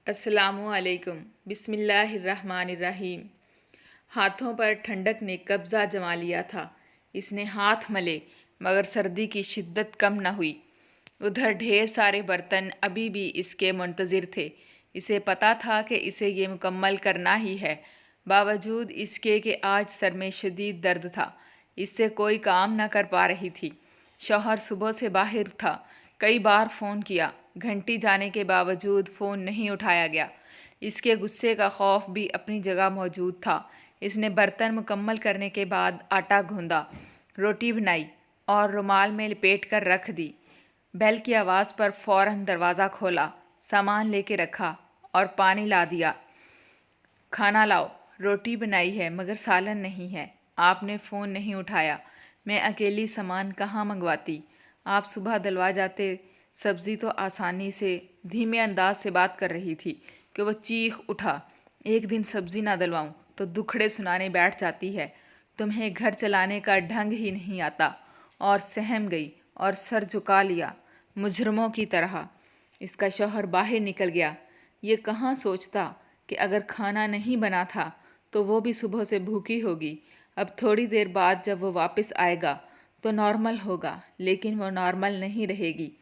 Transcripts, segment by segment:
अस्सलामु अलैकुम। बिस्मिल्लाहिर्रहमानिर्रहीम। हाथों पर ठंडक ने कब्ज़ा जमा लिया था। इसने हाथ मले मगर सर्दी की शिद्दत कम न हुई। उधर ढेर सारे बर्तन अभी भी इसके मुंतज़िर थे। इसे पता था कि इसे ये मुकम्मल करना ही है। बावजूद इसके कि आज सर में शदीद दर्द था, इससे कोई काम न कर पा रही थी। शौहर सुबह से बाहर था। कई बार फ़ोन किया, घंटी जाने के बावजूद फ़ोन नहीं उठाया गया। इसके गुस्से का खौफ भी अपनी जगह मौजूद था। इसने बर्तन मुकम्मल करने के बाद आटा गूंदा, रोटी बनाई और रुमाल में लपेट कर रख दी। बेल की आवाज़ पर फ़ौरन दरवाज़ा खोला, सामान लेके रखा और पानी ला दिया। खाना लाओ, रोटी बनाई है मगर सालन नहीं है। आपने फ़ोन नहीं उठाया, मैं अकेली सामान कहाँ मंगवाती। आप सुबह दिलवा जाते। सब्ज़ी तो आसानी से धीमे अंदाज से बात कर रही थी कि वो चीख उठा, एक दिन सब्ज़ी ना दिलवाऊं तो दुखड़े सुनाने बैठ जाती है। तुम्हें घर चलाने का ढंग ही नहीं आता। और सहम गई और सर झुका लिया मुजरमों की तरह। इसका शौहर बाहर निकल गया। ये कहाँ सोचता कि अगर खाना नहीं बना था तो वो भी सुबह से भूखी होगी। अब थोड़ी देर बाद जब वो वापस आएगा तो नॉर्मल होगा, लेकिन वो नॉर्मल नहीं रहेगी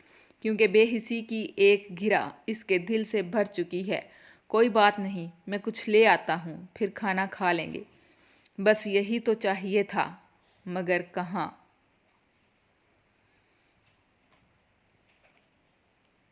क्योंकि बेहिसी की एक घिरा इसके दिल से भर चुकी है। कोई बात नहीं, मैं कुछ ले आता हूँ, फिर खाना खा लेंगे। बस यही तो चाहिए था, मगर कहाँ।